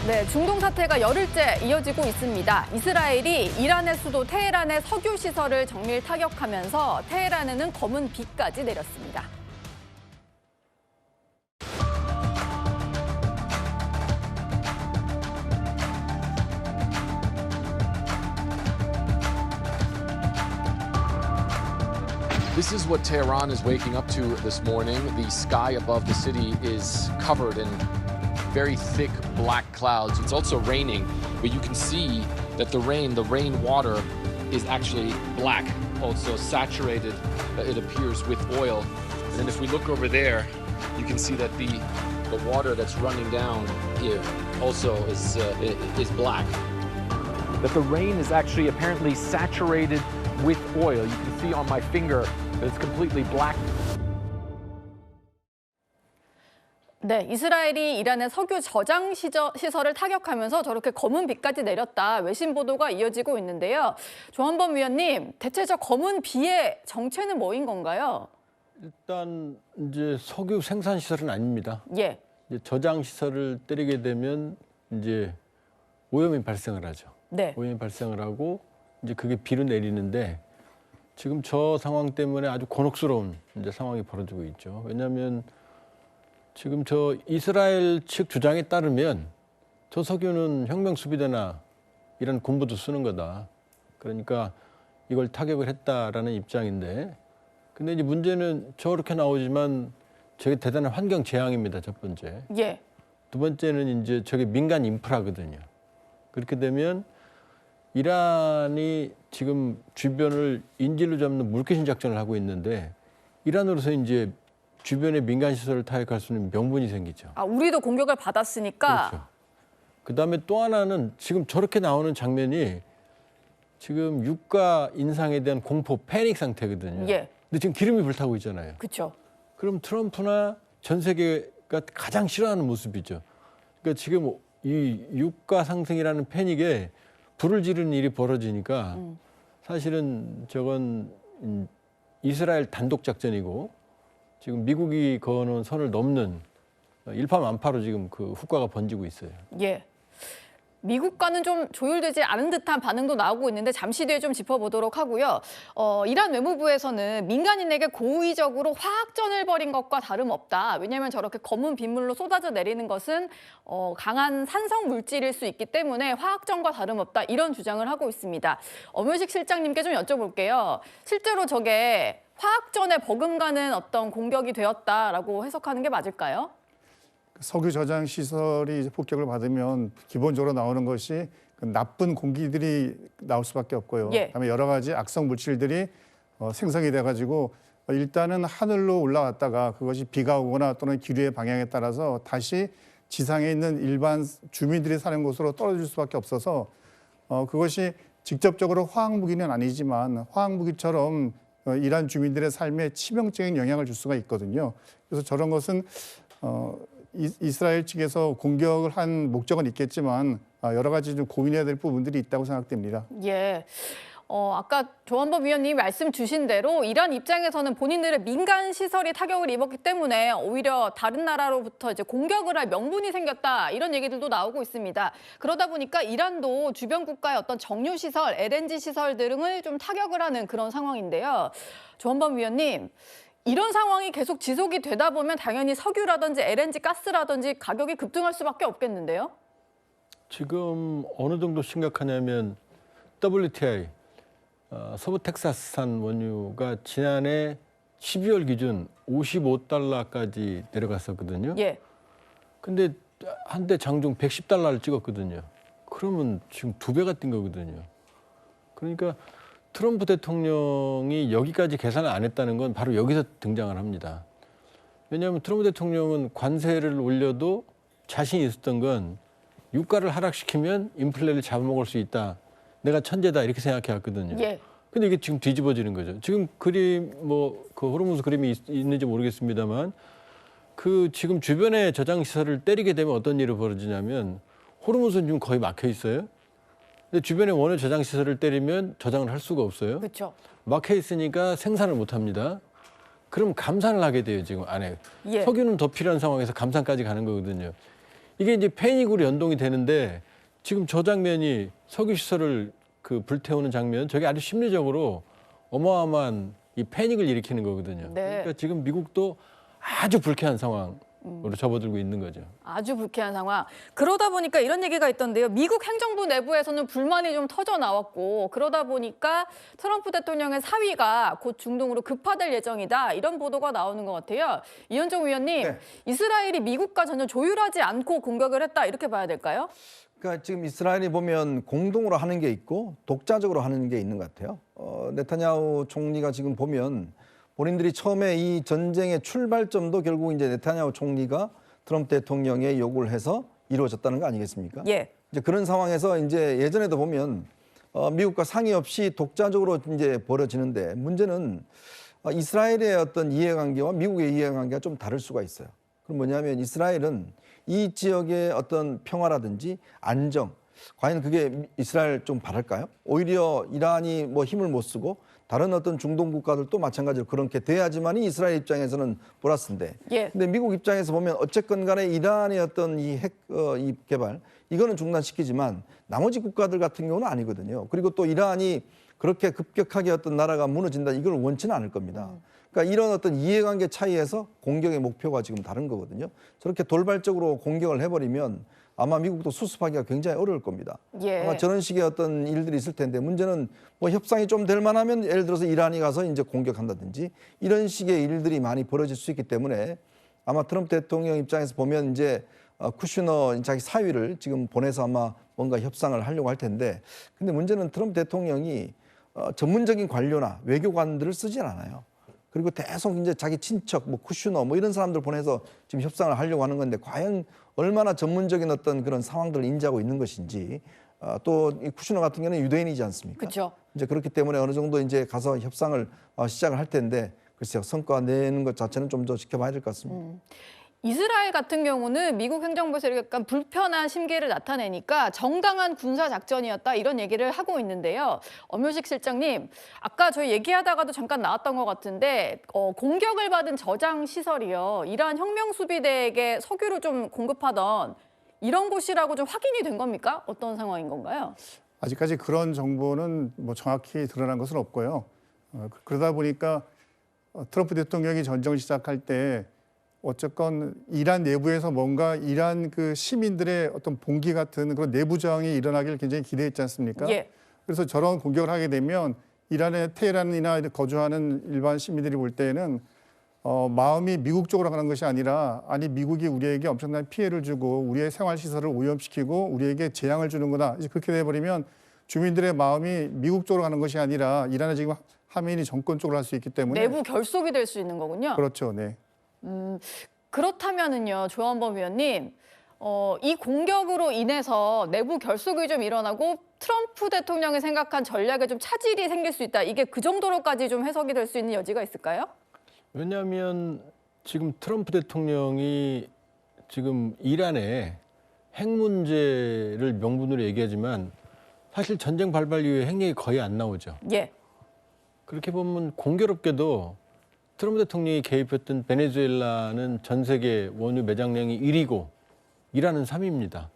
네, 중동 사태가 열흘째 이어지고 있습니다. 이스라엘이 이란의 수도 테헤란의 석유 시설을 정밀 타격하면서 테헤란에는 검은 비까지 내렸습니다. This is what Tehran is waking up to this morning. The sky above the city is covered in very thick black clouds. It's also raining, but you can see that the rain water is actually black, also saturated, it appears, with oil. And then if we look over there, you can see that the water that's running down here also is black. That the rain is actually apparently saturated with oil. You can see on my finger that it's completely black. 네, 이스라엘이 이란의 석유 저장 시설을 타격하면서 저렇게 검은 비까지 내렸다. 외신 보도가 이어지고 있는데요. 조한범 위원님, 대체 저 검은 비의 정체는 뭐인 건가요? 일단 이제 석유 생산 시설은 아닙니다. 예. 이제 저장 시설을 때리게 되면 이제 오염이 발생을 하죠. 네. 오염이 발생을 하고 이제 그게 비로 내리는데 지금 저 상황 때문에 아주 곤혹스러운 이제 상황이 벌어지고 있죠. 왜냐하면 지금 저 이스라엘 측 주장에 따르면 저 석유는 혁명 수비대나 이런 군부도 쓰는 거다. 그러니까 이걸 타격을 했다라는 입장인데, 근데 이제 문제는 저렇게 나오지만 저게 대단한 환경 재앙입니다. 첫 번째. 예. 두 번째는 이제 저게 민간 인프라거든요. 그렇게 되면 이란이 지금 주변을 인질로 잡는 물귀신 작전을 하고 있는데 이란으로서 이제 주변의 민간 시설을 타격할 수 있는 명분이 생기죠. 아, 우리도 공격을 받았으니까. 그렇죠. 그다음에 또 하나는 지금 저렇게 나오는 장면이 지금 유가 인상에 대한 공포, 패닉 상태거든요. 예. 근데 지금 기름이 불타고 있잖아요. 그렇죠. 그럼 트럼프나 전 세계가 가장 싫어하는 모습이죠. 그러니까 지금 이 유가 상승이라는 패닉에 불을 지르는 일이 벌어지니까 사실은 저건 이스라엘 단독 작전이고 지금 미국이 그어놓은 선을 넘는 일파만파로 지금 그 후과가 번지고 있어요. 예. 미국과는 좀 조율되지 않은 듯한 반응도 나오고 있는데 잠시 뒤에 좀 짚어보도록 하고요. 이란 외무부에서는 민간인에게 고의적으로 화학전을 벌인 것과 다름없다. 왜냐하면 저렇게 검은 빗물로 쏟아져 내리는 것은 강한 산성 물질일 수 있기 때문에 화학전과 다름없다. 이런 주장을 하고 있습니다. 엄효식 실장님께 좀 여쭤볼게요. 실제로 저게 화학전에 버금가는 어떤 공격이 되었다라고 해석하는 게 맞을까요? 석유 저장 시설이 폭격을 받으면 기본적으로 나오는 것이 나쁜 공기들이 나올 수밖에 없고요. 예. 그다음에 여러 가지 악성 물질들이 생성이 돼가지고 일단은 하늘로 올라왔다가 그것이 비가 오거나 또는 기류의 방향에 따라서 다시 지상에 있는 일반 주민들이 사는 곳으로 떨어질 수밖에 없어서 그것이 직접적으로 화학 무기는 아니지만 화학 무기처럼 이란 주민들의 삶에 치명적인 영향을 줄 수가 있거든요. 그래서 저런 것은 이스라엘 측에서 공격을 한 목적은 있겠지만 여러 가지 좀 고민해야 될 부분들이 있다고 생각됩니다. 예. 아까 조한범 위원님이 말씀 주신 대로 이란 입장에서는 본인들의 민간 시설이 타격을 입었기 때문에 오히려 다른 나라로부터 이제 공격을 할 명분이 생겼다 이런 얘기들도 나오고 있습니다. 그러다 보니까 이란도 주변 국가의 어떤 정유 시설, LNG 시설 등을 좀 타격을 하는 그런 상황인데요. 조한범 위원님, 이런 상황이 계속 지속이 되다 보면 당연히 석유라든지 LNG 가스라든지 가격이 급등할 수밖에 없겠는데요? 지금 어느 정도 심각하냐면 WTI, 서부 텍사스산 원유가 지난해 12월 기준 55달러까지 내려갔었거든요. 예. 근데 한때 장중 110달러를 찍었거든요. 그러면 지금 2배가 뛴 거거든요. 그러니까 트럼프 대통령이 여기까지 계산을 안 했다는 건 바로 여기서 등장을 합니다. 왜냐하면 트럼프 대통령은 관세를 올려도 자신이 있었던 건 유가를 하락시키면 인플레를 잡아먹을 수 있다. 내가 천재다 이렇게 생각해 왔거든요. 예. 근데 이게 지금 뒤집어지는 거죠. 지금 그림 그 호르무즈 그림이 있는지 모르겠습니다만 그 지금 주변의 저장 시설을 때리게 되면 어떤 일이 벌어지냐면 호르무즈는 지금 거의 막혀 있어요. 근데 주변에 원유 저장 시설을 때리면 저장을 할 수가 없어요. 그렇죠. 막혀 있으니까 생산을 못 합니다. 그럼 감산을 하게 돼요, 지금 안에. 예. 석유는 더 필요한 상황에서 감산까지 가는 거거든요. 이게 이제 패닉으로 연동이 되는데 지금 저 장면이 석유 시설을 그 불태우는 장면, 저게 아주 심리적으로 어마어마한 이 패닉을 일으키는 거거든요. 네. 그러니까 지금 미국도 아주 불쾌한 상황으로 접어들고 있는 거죠. 아주 불쾌한 상황. 그러다 보니까 이런 얘기가 있던데요. 미국 행정부 내부에서는 불만이 좀 터져 나왔고 그러다 보니까 트럼프 대통령의 사위가 곧 중동으로 급파될 예정이다. 이런 보도가 나오는 것 같아요. 이현정 위원님, 네. 이스라엘이 미국과 전혀 조율하지 않고 공격을 했다. 이렇게 봐야 될까요? 그러니까 지금 이스라엘이 보면 공동으로 하는 게 있고 독자적으로 하는 게 있는 것 같아요. 네타냐후 총리가 지금 보면 본인들이 처음에 이 전쟁의 출발점도 결국 이제 네타냐후 총리가 트럼프 대통령의 요구를 해서 이루어졌다는 거 아니겠습니까? 예. 이제 그런 상황에서 이제 예전에도 보면 미국과 상의 없이 독자적으로 이제 벌어지는데 문제는 이스라엘의 어떤 이해관계와 미국의 이해관계가 좀 다를 수가 있어요. 그럼 뭐냐면 이스라엘은 이 지역의 어떤 평화라든지 안정, 과연 그게 이스라엘 좀 바랄까요? 오히려 이란이 뭐 힘을 못 쓰고 다른 어떤 중동 국가들도 마찬가지로 그렇게 돼야지만이 이스라엘 입장에서는 플러스인데. 예. 근데 미국 입장에서 보면 어쨌건 간에 이란의 어떤 이 핵 이 개발 이거는 중단시키지만 나머지 국가들 같은 경우는 아니거든요. 그리고 또 이란이 그렇게 급격하게 어떤 나라가 무너진다 이걸 원치는 않을 겁니다. 그러니까 이런 어떤 이해관계 차이에서 공격의 목표가 지금 다른 거거든요. 저렇게 돌발적으로 공격을 해버리면 아마 미국도 수습하기가 굉장히 어려울 겁니다. 예. 아마 저런 식의 어떤 일들이 있을 텐데 문제는 뭐 협상이 좀 될 만하면 예를 들어서 이란이 가서 이제 공격한다든지 이런 식의 일들이 많이 벌어질 수 있기 때문에 아마 트럼프 대통령 입장에서 보면 이제 쿠슈너 자기 사위를 지금 보내서 아마 뭔가 협상을 하려고 할 텐데 근데 문제는 트럼프 대통령이 전문적인 관료나 외교관들을 쓰진 않아요. 그리고 계속 이제 자기 친척, 뭐 쿠슈너, 뭐 이런 사람들 보내서 지금 협상을 하려고 하는 건데 과연 얼마나 전문적인 어떤 그런 상황들을 인지하고 있는 것인지 또 이 쿠슈너 같은 경우는 유대인이지 않습니까? 그렇죠. 이제 그렇기 때문에 어느 정도 이제 가서 협상을 시작을 할 텐데 글쎄요 성과 내는 것 자체는 좀 더 지켜봐야 될 것 같습니다. 이스라엘 같은 경우는 미국 행정부에서 약간 불편한 심기를 나타내니까 정당한 군사 작전이었다 이런 얘기를 하고 있는데요. 엄효식 실장님, 아까 저희 얘기하다가도 잠깐 나왔던 것 같은데 공격을 받은 저장 시설이요. 이란 혁명수비대에게 석유를 좀 공급하던 이런 곳이라고 좀 확인이 된 겁니까? 어떤 상황인 건가요? 아직까지 그런 정보는 뭐 정확히 드러난 것은 없고요. 그러다 보니까 트럼프 대통령이 전쟁을 시작할 때 어쨌건 이란 내부에서 뭔가 이란 그 시민들의 어떤 봉기 같은 그런 내부 저항이 일어나길 굉장히 기대했지 않습니까? 예. 그래서 저런 공격을 하게 되면 이란의 테헤란이나 거주하는 일반 시민들이 볼 때는 마음이 미국 쪽으로 가는 것이 아니라 아니 미국이 우리에게 엄청난 피해를 주고 우리의 생활 시설을 오염시키고 우리에게 재앙을 주는구나. 이제 그렇게 돼버리면 주민들의 마음이 미국 쪽으로 가는 것이 아니라 이란의 지금 하메니 정권 쪽으로 할 수 있기 때문에 내부 결속이 될 수 있는 거군요. 그렇죠, 네. 그렇다면은요, 조한범 위원님, 이 공격으로 인해서 내부 결속이 좀 일어나고 트럼프 대통령이 생각한 전략에 좀 차질이 생길 수 있다. 이게 그 정도로까지 좀 해석이 될 수 있는 여지가 있을까요? 왜냐하면 지금 트럼프 대통령이 지금 이란의 핵 문제를 명분으로 얘기하지만 사실 전쟁 발발 이후에 핵 얘기 거의 안 나오죠. 예. 그렇게 보면 공교롭게도 트럼프 대통령이 개입했던 베네수엘라는 전 세계 원유 매장량이 1위고 이란은 3위입니다.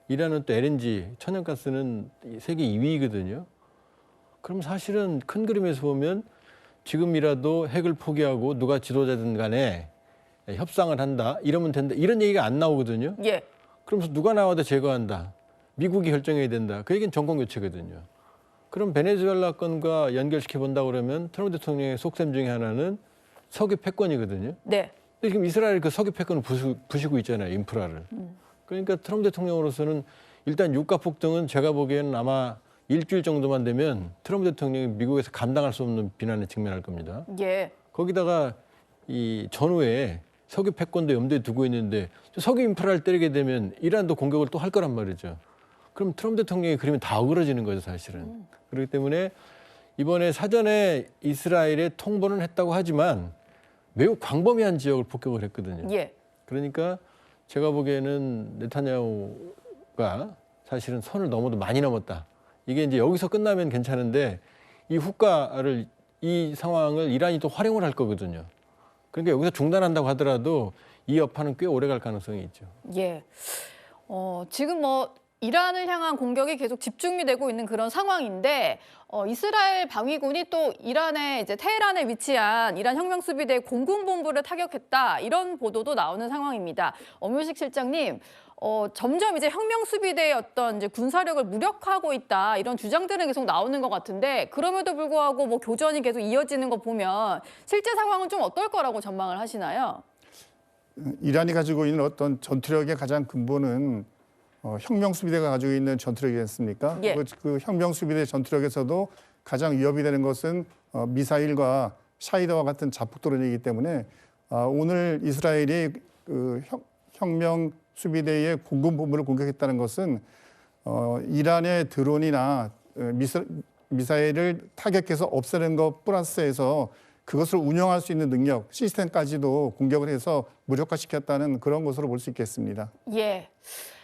이란은 또 LNG, 천연가스는 세계 2위거든요. 그럼 사실은 큰 그림에서 보면 지금이라도 핵을 포기하고 누가 지도자든 간에 협상을 한다, 이러면 된다, 이런 얘기가 안 나오거든요. 예. 그러면서 누가 나와도 제거한다, 미국이 결정해야 된다, 그 얘기는 정권 교체거든요. 그럼 베네수엘라 건과 연결시켜 본다 그러면 트럼프 대통령의 속셈 중에 하나는 석유 패권이거든요. 네. 근데 지금 이스라엘 그 석유 패권을 부수고 있잖아요, 인프라를. 그러니까 트럼프 대통령으로서는 일단 유가 폭등은 제가 보기에는 아마 일주일 정도만 되면 트럼프 대통령이 미국에서 감당할 수 없는 비난에 직면할 겁니다. 예. 거기다가 이 전후에 석유 패권도 염두에 두고 있는데 석유 인프라를 때리게 되면 이란도 공격을 또 할 거란 말이죠. 그럼 트럼프 대통령이 그러면 다 어그러지는 거죠, 사실은. 그렇기 때문에 이번에 사전에 이스라엘에 통보는 했다고 하지만 매우 광범위한 지역을 폭격을 했거든요. 예. 그러니까 제가 보기에는 네타냐후가 사실은 선을 넘어도 많이 넘었다. 이게 이제 여기서 끝나면 괜찮은데 이 후과를, 이 상황을 이란이 또 활용을 할 거거든요. 그러니까 여기서 중단한다고 하더라도 이 여파는 꽤 오래 갈 가능성이 있죠. 예. 지금 뭐 이란을 향한 공격이 계속 집중이 되고 있는 그런 상황인데 이스라엘 방위군이 또 이란의 이제 테헤란에 위치한 이란 혁명수비대 공군본부를 타격했다 이런 보도도 나오는 상황입니다. 엄효식 실장님, 점점 이제 혁명수비대의 어떤 이제 군사력을 무력화하고 있다 이런 주장들은 계속 나오는 것 같은데 그럼에도 불구하고 뭐 교전이 계속 이어지는 거 보면 실제 상황은 좀 어떨 거라고 전망을 하시나요? 이란이 가지고 있는 어떤 전투력의 가장 근본은 혁명수비대가 가지고 있는 전투력이겠습니까? 예. 그 혁명수비대 전투력에서도 가장 위협이 되는 것은 미사일과 샤이더와 같은 자폭도론이기 때문에 오늘 이스라엘이 그 혁명수비대의 공군본부를 공격했다는 것은 이란의 드론이나 미사일을 타격해서 없애는 것 플러스해서 그것을 운영할 수 있는 능력, 시스템까지도 공격을 해서 무력화시켰다는 그런 것으로 볼 수 있겠습니다. 예.